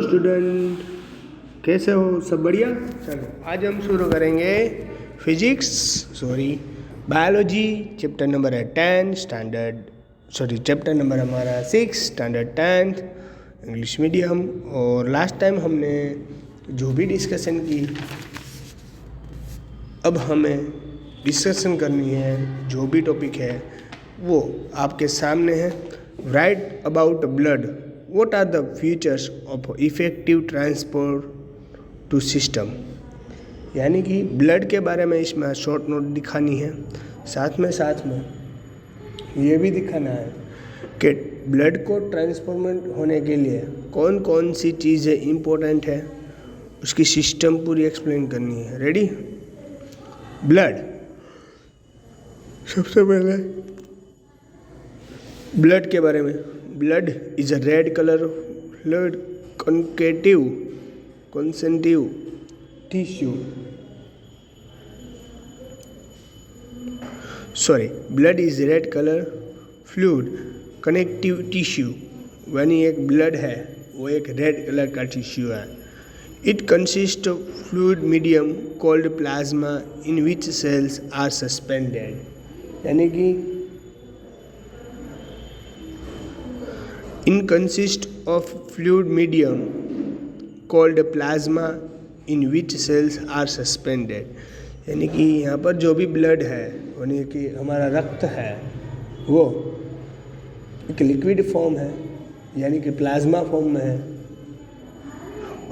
Student, कैसे हो? सब बढ़िया। चलो आज हम शुरू करेंगे बायोलॉजी। चैप्टर नंबर है 10 चैप्टर नंबर हमारा 6 स्टैंडर्ड 10th इंग्लिश मीडियम। और लास्ट टाइम हमने जो भी डिस्कशन की, अब हमें डिस्कशन करनी है। जो भी टॉपिक है वो आपके सामने है। Right about blood, what are the features of effective transport to system. यानी कि ब्लड के बारे में इसमें शॉर्ट नोट दिखानी है। साथ में ये भी दिखाना है कि ब्लड को ट्रांसफॉर्मेंट होने के लिए कौन कौन सी चीज़ें इम्पोर्टेंट है, उसकी सिस्टम पूरी एक्सप्लेन करनी है। रेडी? ब्लड, सबसे पहले ब्लड के बारे में। Blood is a red colour fluid connective tissue. Blood is red colour fluid connective tissue. यानी एक ब्लड है वो एक रेड कलर का टिश्यू है। It consist of fluid medium called plasma in which cells are suspended. यानी कि in consist of fluid medium called plasma in which cells are suspended. यानी कि यहाँ पर जो भी ब्लड है, यानी कि हमारा रक्त है, वो एक लिक्विड फॉर्म है, यानी कि प्लाज्मा फॉर्म में है,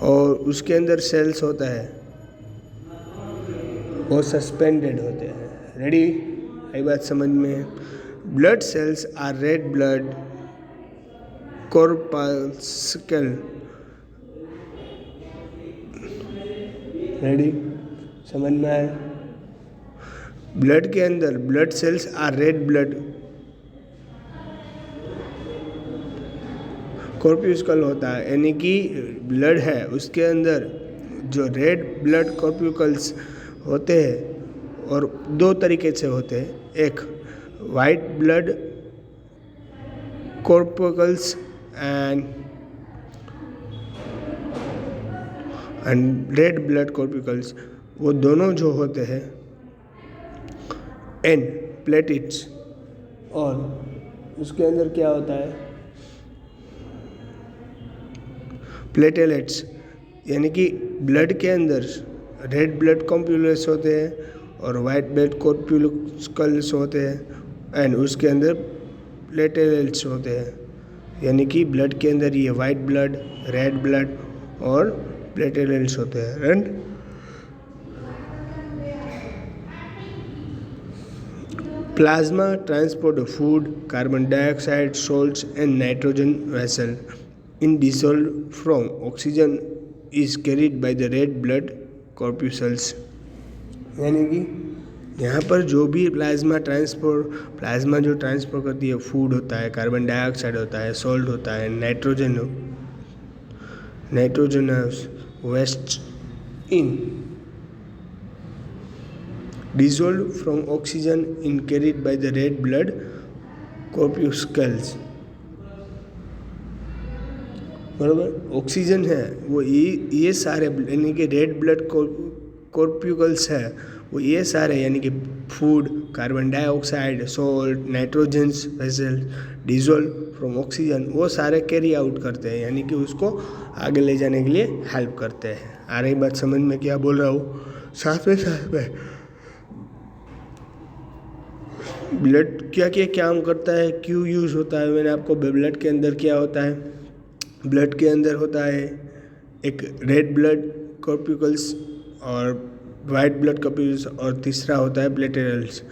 और उसके अंदर सेल्स होता है वो सस्पेंडेड होते हैं। रेडी? आई बात समझ में? Blood cells are red blood corpuscle. Ready? समझ में आए? ब्लड के अंदर blood cells are red blood corpuscle होता है। यानी कि ब्लड है उसके अंदर जो रेड ब्लड कॉर्पस्कल्स होते हैं, और दो तरीके से होते हैं। एक white blood corpuscles and red blood corpuscles. वो दोनों जो होते हैं एन प्लेटेट्स, और उसके अंदर क्या होता है प्लेटेलेट्स। यानी कि ब्लड के अंदर रेड ब्लड कॉर्पस्कल्स होते हैं और वाइट ब्लड कॉर्पस्कल्स होते हैं, एंड उसके अंदर प्लेटेलेट्स होते हैं। यानी कि ब्लड के अंदर ये वाइट ब्लड, रेड ब्लड और प्लेटेलेट्स होते हैं। And plasma transport of food, carbon dioxide, salts and nitrogen vessel in dissolved from oxygen is carried by the red blood corpuscles। यानी कि यहाँ पर जो भी प्लाज्मा जो ट्रांसपोर्ट करती है, फूड होता है, कार्बन डाइऑक्साइड होता है, सॉल्ट होता है, nitrogenous waste in dissolved from oxygen in carried by the red blood corpuscles। बराबर? ऑक्सीजन है वो ये सारे, यानी कि रेड ब्लड कॉर्पस्कल्स है वो ये सारे, यानी कि food, carbon dioxide, salt, nitrogens vessel dissolve from oxygen, वो सारे कैरी आउट करते हैं, यानी कि उसको आगे ले जाने के लिए हेल्प करते हैं। आ रही बात समझ में? क्या बोल रहा हूँ? साथ में ब्लड क्या क्या काम करता है, क्यों यूज़ होता है। मैंने आपको ब्लड के अंदर क्या होता है, ब्लड के अंदर होता है एक रेड ब्लड कॉर्पस्कल्स और वाइट ब्लड कॉर्पस्कल्स, और तीसरा होता है platelets.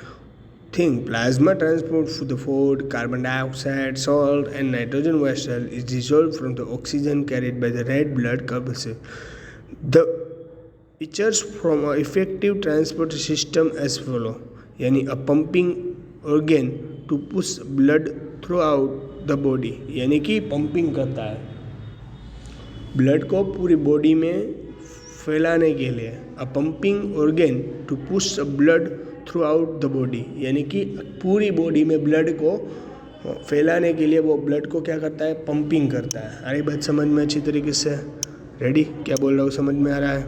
Plasma transport the food, carbon dioxide, salt and nitrogen vessel is dissolved from the oxygen carried by the red blood corpuscles. The features from a effective transport system as follow. यानी a pumping organ to push blood throughout the body. यानी कि pumping करता है blood को पूरी body में फैलाने के लिए। A pumping organ to push blood throughout the body, यानी कि पूरी बॉडी में ब्लड को फैलाने के लिए वो ब्लड को क्या करता है, पंपिंग करता है। अरे बात समझ में अच्छी तरीके से? रेडी? क्या बोल रहा हूँ समझ में आ रहा है?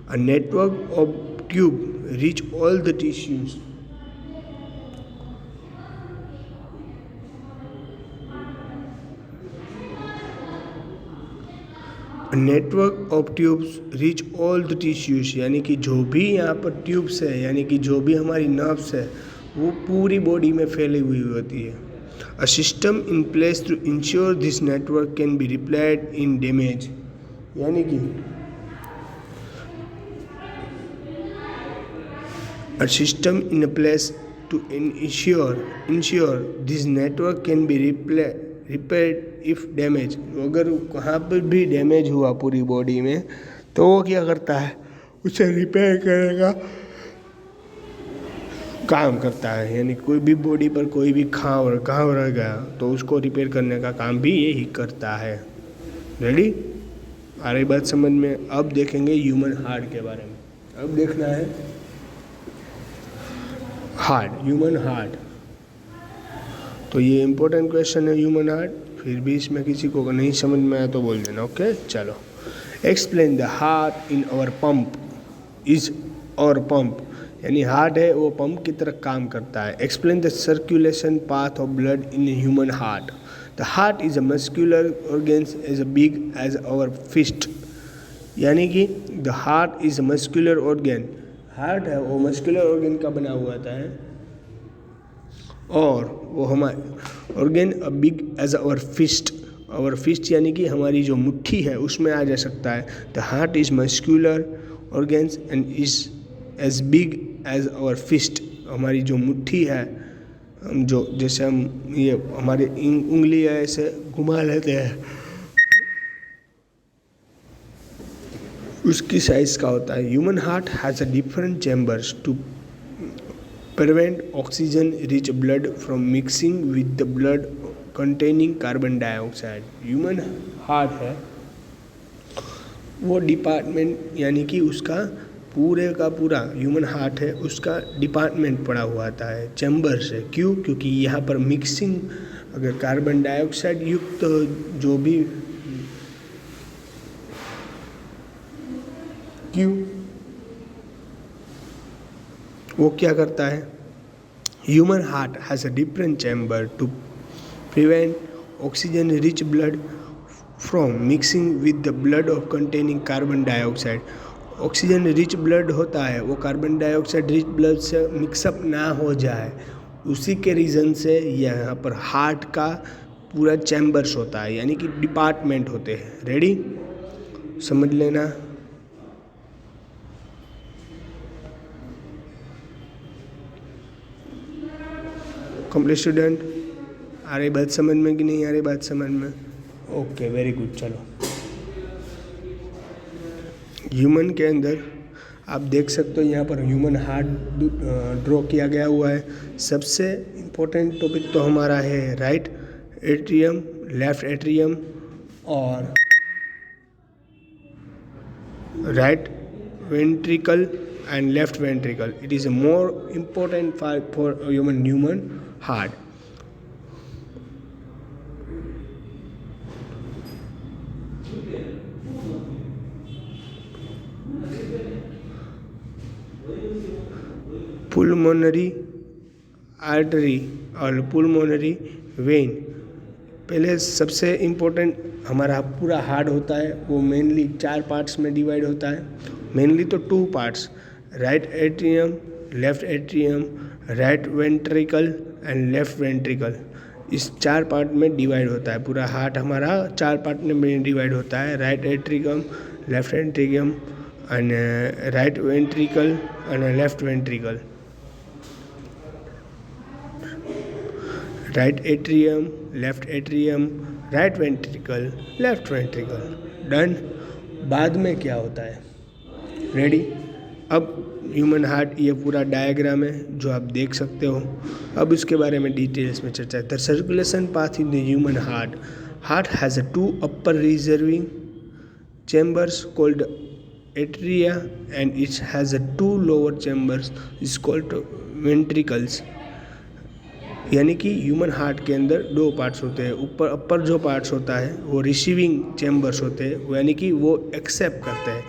A network of tube reach all the tissues. Network of tubes reach all the tissues, यानी कि जो भी यहाँ पर ट्यूब्स है, यानी कि जो भी हमारी नर्व्स है, वो पूरी बॉडी में फैली हुई होती है। A system in place to ensure this network can be repaired in damage, यानी कि a system in a place to ensure this network can be repaired if damaged। अगर कहाँ पर भी डैमेज हुआ पूरी बॉडी में तो वो क्या करता है, उसे रिपेयर करने का काम करता है। यानी कोई भी बॉडी पर कोई भी घाव रह गया तो उसको रिपेयर करने का काम भी यही करता है। रेडी? आ रही बात समझ में? अब देखेंगे ह्यूमन हार्ट के बारे में। अब देखना है हार्ट, ह्यूमन हार्ट। तो ये इम्पोर्टेंट क्वेश्चन है ह्यूमन हार्ट, फिर भी इसमें किसी को नहीं समझ में आया तो बोल देना। ओके, चलो। Explain the heart in our pump is our pump, यानी हार्ट है वो पंप की तरह काम करता है। Explain the circulation path of blood in human heart. The heart is a muscular organs as big as our fist, यानी कि the heart is a muscular organ, heart है वो मस्कुलर ऑर्गेन का बना हुआ था है, और वो हमारे organ a big as our fist, our fist यानी कि हमारी जो मुट्ठी है उसमें आ जा सकता है। The heart is muscular organs and is as big as our fist, हमारी जो मुट्ठी है, हम जो जैसे हम ये हमारे उंगली ऐसे घुमा लेते हैं उसकी साइज का होता है। Human heart has a different chambers to prevent oxygen rich blood from mixing with the blood containing carbon dioxide. Human heart है वो डिपार्टमेंट, यानी कि उसका पूरे का पूरा ह्यूमन हार्ट है उसका डिपार्टमेंट पड़ा हुआ आता है चैम्बर्स है। क्यों? क्योंकि यहाँ पर मिक्सिंग अगर कार्बन डाइऑक्साइड युक्त जो भी, क्यों वो क्या करता है, human heart has a different chamber to prevent oxygen rich blood from mixing with the blood of containing carbon dioxide. Oxygen rich blood होता है वो कार्बन डाइऑक्साइड रिच ब्लड से मिक्सअप ना हो जाए, उसी के रीज़न से यहाँ पर हार्ट का पूरा चैम्बर्स होता है, यानी कि डिपार्टमेंट होते हैं। रेडी? समझ लेना। कंप्लीट स्टूडेंट, आ रही बात समझ में कि नहीं आ रही बात समझ में? Okay, very good. चलो, ह्यूमन के अंदर आप देख सकते हो यहाँ पर ह्यूमन हार्ट ड्रॉ किया गया हुआ है। सबसे इम्पोर्टेंट टॉपिक तो हमारा है राइट एट्रियम, लेफ्ट एट्रियम और right ventricle and left ventricle. It is a more important part for human heart. Pulmonary artery और pulmonary vein, पहले सबसे इम्पोर्टेंट हमारा पूरा हार्ट होता है वो मेनली 4 पार्ट्स में डिवाइड होता है। मेनली तो 2 parts, right atrium, left atrium, right ventricle and left ventricle, इस 4 पार्ट में डिवाइड होता है। पूरा हार्ट हमारा 4 पार्ट में डिवाइड होता है, right atrium, left atrium and right ventricle and left ventricle. Right atrium, left atrium, right ventricle, left ventricle, done. बाद में क्या होता है? रेडी? अब ह्यूमन हार्ट ये पूरा डायग्राम है जो आप देख सकते हो। अब इसके बारे में डिटेल्स में चर्चा है। The circulation path in the human heart, heart has 2 upper reserving chambers called atria and it has 2 lower chambers is called ventricles. यानी कि ह्यूमन हार्ट के अंदर दो पार्ट्स होते हैं। ऊपर अपर जो पार्ट्स होता है वो रिसीविंग चैम्बर्स होते हैं, वो यानी कि वो एक्सेप्ट करते हैं,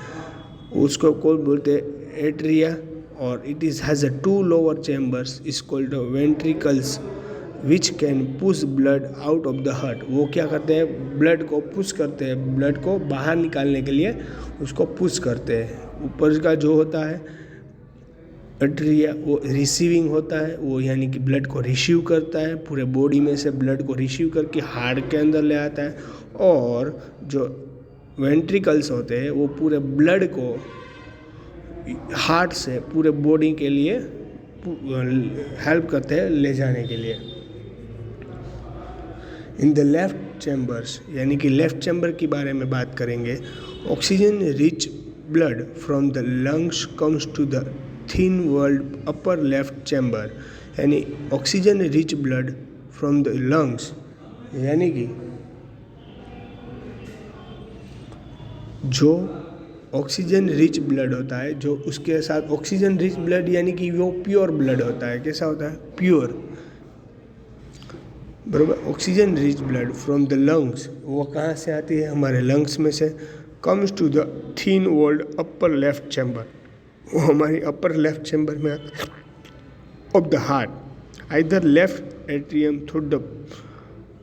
उसको कौन बोलते हैं, एट्रिया। और it is has a two lower chambers is called ventricles which can push blood out of the heart. वो क्या करते हैं, ब्लड को पुश करते हैं, ब्लड को बाहर निकालने के लिए उसको पुश करते हैं। ऊपर का जो होता है एट्रिया वो रिसीविंग होता है, वो यानी कि ब्लड को रिसीव करता है, पूरे बॉडी में से ब्लड को रिसीव करके हार्ट के अंदर ले आता है। और जो वेंट्रिकल्स होते हैं वो पूरे ब्लड को हार्ट से पूरे बॉडी के लिए हेल्प करते हैं ले जाने के लिए। इन द लेफ्ट चैम्बर्स, यानी कि लेफ्ट चैम्बर के बारे में बात करेंगे। Oxygen rich blood from the lungs comes to the thin walled upper left chamber, यानी oxygen rich blood from the lungs, यानी कि जो ऑक्सीजन रिच ब्लड होता है, जो उसके साथ ऑक्सीजन रिच ब्लड यानी कि वो प्योर ब्लड होता है। कैसा होता है, प्योर, बराबर। Oxygen rich blood from the lungs, वो कहाँ से आती है, हमारे लंग्स में से। Comes to the thin walled upper left chamber, वो हमारी अपर लेफ्ट चैम्बर में of the heart, either left atrium through the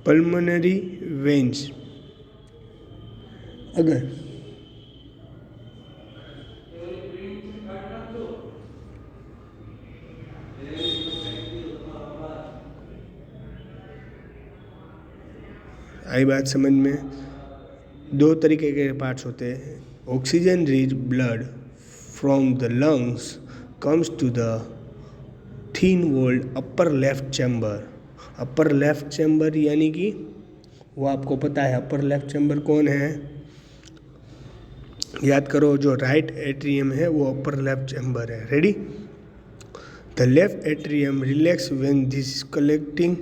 pulmonary veins. अगर आई बात समझ में, दो तरीके के पार्ट्स होते हैं। Oxygen rich blood from the lungs comes to the thin walled upper left chamber. Upper left chamber यानी कि वो आपको पता है अपर लेफ्ट चैम्बर कौन है, याद करो, जो राइट एट्रियम है वो अपर लेफ्ट चैम्बर है। Ready. The left atrium relax when this collecting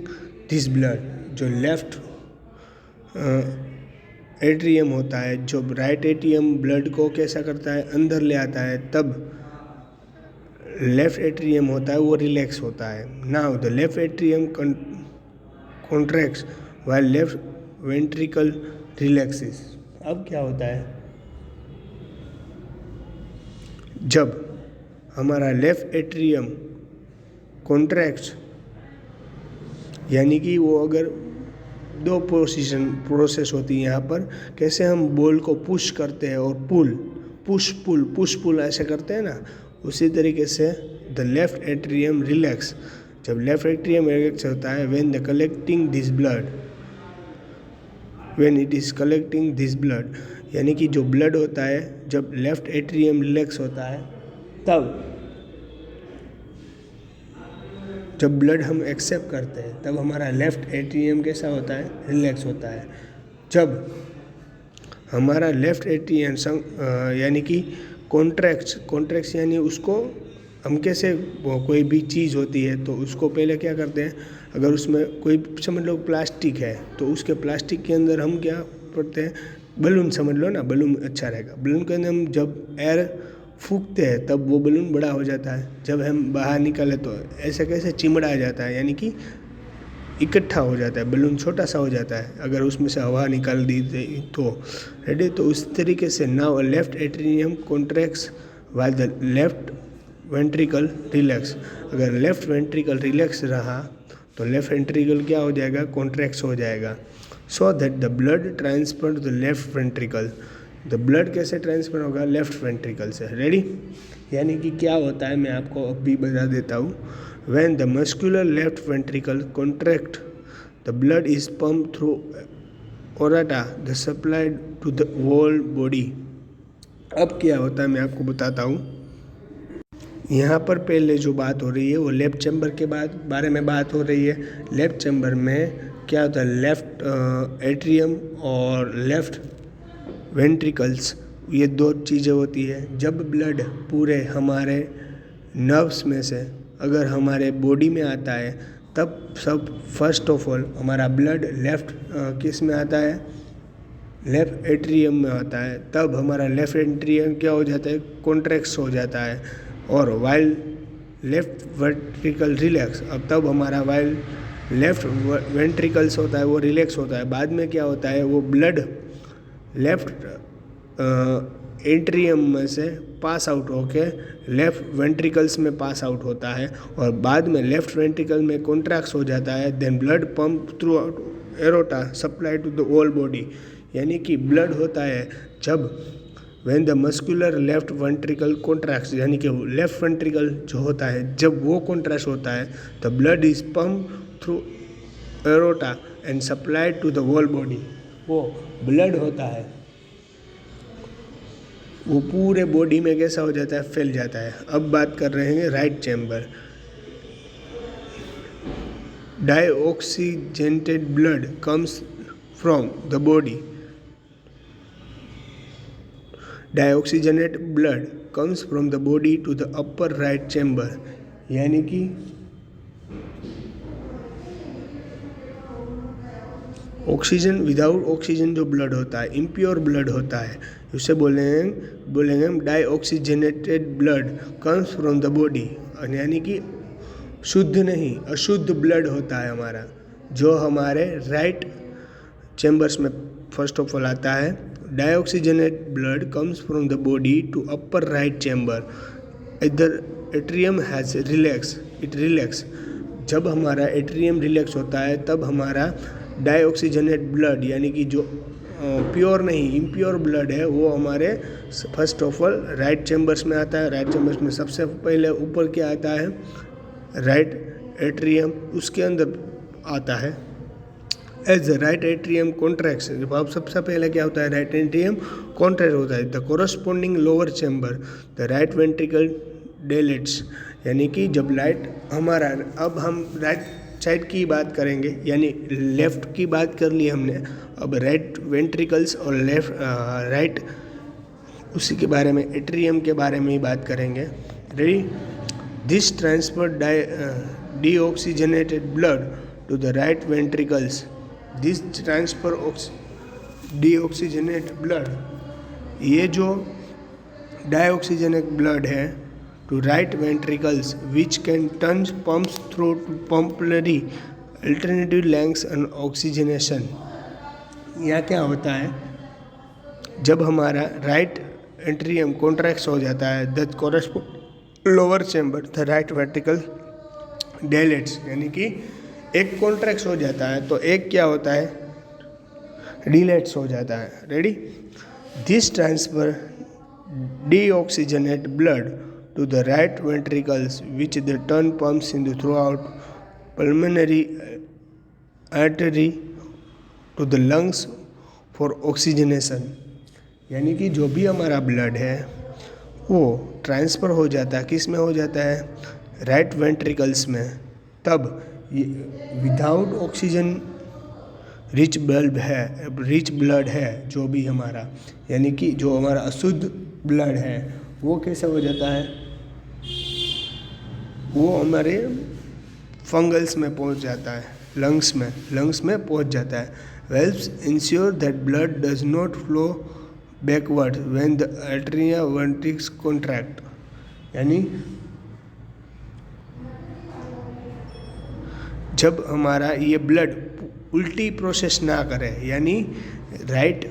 this blood, जो लेफ्ट एट्रियम होता है, जो राइट एट्रियम ब्लड को कैसा करता है, अंदर ले आता है, तब लेफ्ट एट्रियम होता है वो रिलैक्स होता है। Now the left atrium contracts while left ventricle relaxes. अब क्या होता है, जब हमारा लेफ्ट एट्रियम कॉन्ट्रैक्ट्स, यानी कि वो अगर दो प्रोसेस होती है यहाँ पर, कैसे हम बॉल को पुश करते हैं और पुश पुल ऐसे करते हैं ना, उसी तरीके से द लेफ्ट एट्रियम रिलैक्स, जब लेफ्ट एट्रियम रिलैक्स होता है when the collecting this blood, when it is collecting this blood, यानी कि जो ब्लड होता है जब लेफ्ट एट्रियम रिलैक्स होता है, तब जब ब्लड हम एक्सेप्ट करते हैं तब हमारा लेफ्ट एट्रियम कैसा होता है, रिलैक्स होता है। जब हमारा लेफ्ट एट्रियम यानी कि कॉन्ट्रैक्ट्स यानी उसको हम कैसे, कोई भी चीज़ होती है तो उसको पहले क्या करते हैं, अगर उसमें कोई समझ लो प्लास्टिक है तो उसके प्लास्टिक के अंदर हम क्या करते हैं, बलून समझ लो ना, बलून अच्छा रहेगा, बलून के अंदर हम जब एयर फूंकते हैं तब वो बलून बड़ा हो जाता है, जब हम बाहर निकाले तो ऐसे कैसे चिमड़ा जाता है, यानी कि इकट्ठा हो जाता है, बलून छोटा सा हो जाता है अगर उसमें से हवा निकाल दी तो। रेडी। तो उस तरीके से now left atrium contracts while the left ventricle relax. अगर लेफ्ट वेंट्रिकल रिलैक्स रहा तो लेफ्ट वेंट्रिकल क्या हो जाएगा, कॉन्ट्रैक्ट्स हो जाएगा, so that the blood transfer to the left ventricle. The blood कैसे ट्रांसफर होगा, लेफ्ट वेंट्रिकल से। रेडी। यानी कि क्या होता है मैं आपको अभी बता देता हूँ। When the muscular left ventricle contract the blood is pump through aorta the supplied to the whole body. अब क्या होता है मैं आपको बताता हूँ। यहाँ पर पहले जो बात हो रही है वो लेफ्ट चैम्बर के बारे में बात हो रही है। लेफ्ट चैम्बर में क्या होता है, लेफ्ट एट्रियम और लेफ्ट वेंट्रिकल्स, ये दो चीज़ें होती है। जब ब्लड पूरे हमारे नर्व्स में से अगर हमारे बॉडी में आता है तब सब फर्स्ट ऑफ ऑल हमारा ब्लड लेफ्ट किस में आता है, लेफ्ट एट्रियम में आता है। तब हमारा लेफ्ट एट्रियम क्या हो जाता है, कॉन्ट्रैक्ट्स हो जाता है। और वाइल लेफ्ट वेंट्रिकल रिलैक्स, अब तब हमारा वाइल लेफ्ट वेंट्रिकल्स होता है वो रिलैक्स होता है, बाद में क्या होता है वो ब्लड लेफ्ट एट्रियम में से पास आउट होके लेफ्ट वेंट्रिकल्स में पास आउट होता है और बाद में लेफ्ट वेंट्रिकल में कॉन्ट्रैक्ट हो जाता है। Then blood pump through aorta supply to the whole body, यानी कि ब्लड होता है जब when the muscular left ventricle contracts, यानी कि लेफ्ट वेंट्रिकल जो होता है जब वो कॉन्ट्रैक्ट होता है the blood is pump through aorta and supplied to the whole body. वो ब्लड होता है वो पूरे बॉडी में कैसा हो जाता है, फैल जाता है। अब बात कर रहे हैं right chamber. Deoxygenated blood comes from the body. Deoxygenated blood comes from the body to the upper right chamber, यानी कि ऑक्सीजन विदाउट ऑक्सीजन जो ब्लड होता है, इम्प्योर ब्लड होता है, उसे बोलेंगे हम deoxygenated blood comes from the body, यानी कि शुद्ध नहीं अशुद्ध ब्लड होता है हमारा, जो हमारे राइट चैम्बर्स में फर्स्ट ऑफ ऑल आता है। Deoxygenated blood comes from the body to upper right chamber, इधर एट्रियम हैज रिलैक्स। जब हमारा एट्रियम रिलैक्स होता है तब हमारा डाईऑक्सीजेनेट ब्लड, यानी कि जो प्योर नहीं इम्प्योर ब्लड है, वो हमारे first of all right chambers में आता है। राइट चैम्बर्स में सबसे पहले ऊपर क्या आता है, राइट एट्रियम, उसके अंदर आता है as the right atrium contracts. अब सबसे पहले क्या होता है, राइट एट्रियम कॉन्ट्रैक्ट होता है। The corresponding lower chamber the right ventricle dilates, यानी कि जब लाइट हमारा, अब हम राइट साइड की बात करेंगे, यानी लेफ्ट की बात कर ली हमने, अब राइट वेंट्रिकल्स और लेफ्ट राइट उसी के बारे में एट्रियम के बारे में ही बात करेंगे। Ready? This transfer deoxygenated blood to the right ventricles. This transfer deoxygenate blood, ये जो डाईऑक्सीजनेट ब्लड है to right ventricles which can turn pumps through to pulmonary alternative lungs and oxygenation। यहाँ क्या होता है, जब हमारा राइट एट्रियम कॉन्ट्रैक्ट हो जाता है the corresponding lower chamber the right ventricle dilates, यानी कि एक कॉन्ट्रैक्ट हो जाता है तो एक क्या होता है, डिलेट्स हो जाता है। Ready? This transfer deoxygenate blood to the right ventricles which the turn pumps in the throughout pulmonary artery to the lungs for oxygenation, यानी कि जो भी हमारा ब्लड है वो ट्रांसफ़र हो जाता है, किस में हो जाता है, राइट वेंट्रिकल्स में। तब विदाउट ऑक्सीजन रिच ब्लड है जो भी हमारा, यानी कि जो हमारा अशुद्ध ब्लड है वो कैसे हो जाता है, वो हमारे फंगल्स में पहुंच जाता है, लंग्स में पहुंच जाता है। Valves ensure that blood does not flow backward when the arteria ventricles contract, यानी जब हमारा ये ब्लड उल्टी प्रोसेस ना करे, यानी राइट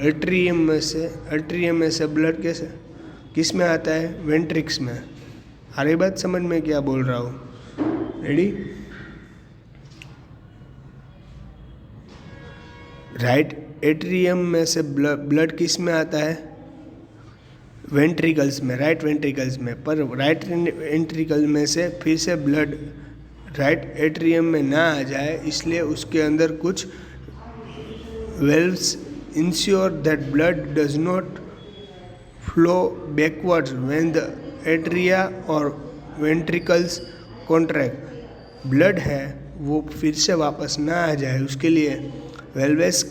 एट्रियम में से ब्लड कैसे किस में आता है, वेंट्रिक्स में। आ रही बात समझ में क्या बोल रहा हूँ? रेडी? राइट एट्रियम में से ब्लड किस में आता है, वेंट्रिकल्स में, राइट वेंट्रिकल्स में। पर राइट वेंट्रिकल में से फिर से ब्लड राइट एट्रियम में ना आ जाए, इसलिए उसके अंदर कुछ valves ensure that blood does not flow backwards when the atria और वेंट्रिकल्स कॉन्ट्रैक्ट। ब्लड है वो फिर से वापस ना आ जाए, उसके लिए वेल्वेस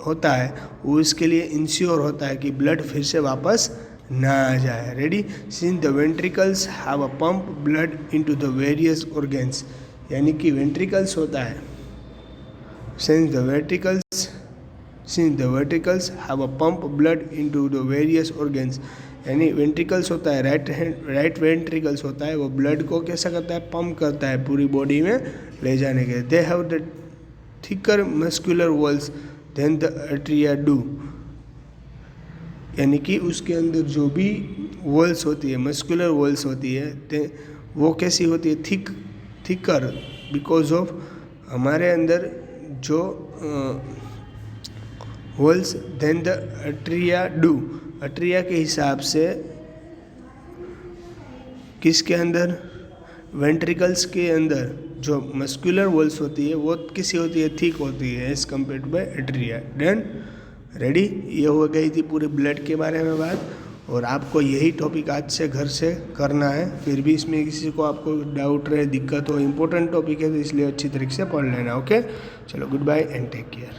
होता है, वो इसके लिए इंश्योर होता है कि ब्लड फिर से वापस ना आ जाए। Ready? Since the ventricles have a pump blood into the various organs, यानी कि वेंट्रिकल्स होता है, since the ventricles since the ventricles have a pump blood into the various organs. यानी वेंट्रिकल्स होता है, राइट वेंट्रिकल्स होता है, वो ब्लड को कैसा करता है, पंप करता है पूरी बॉडी में ले जाने के। They have the thicker muscular walls than the arteria do. यानी कि उसके अंदर जो भी वॉल्स होती है, मस्कुलर वॉल्स होती है, वो कैसी होती है, थिकर, बिकॉज ऑफ हमारे अंदर जो walls than the arteria do, आर्टरिया के हिसाब से किसके अंदर, वेंट्रिकल्स के अंदर जो मस्कुलर वॉल्स होती है वो कैसी होती है, थिक होती है as compare by arteria. Done, ready. ये हो गई थी पूरे ब्लड के बारे में बात, और आपको यही टॉपिक आज से घर से करना है। फिर भी इसमें किसी को आपको डाउट रहे, दिक्कत हो, इम्पोर्टेंट टॉपिक है तो इसलिए अच्छी तरीके से पढ़ लेना। ओके, चलो goodbye and take care.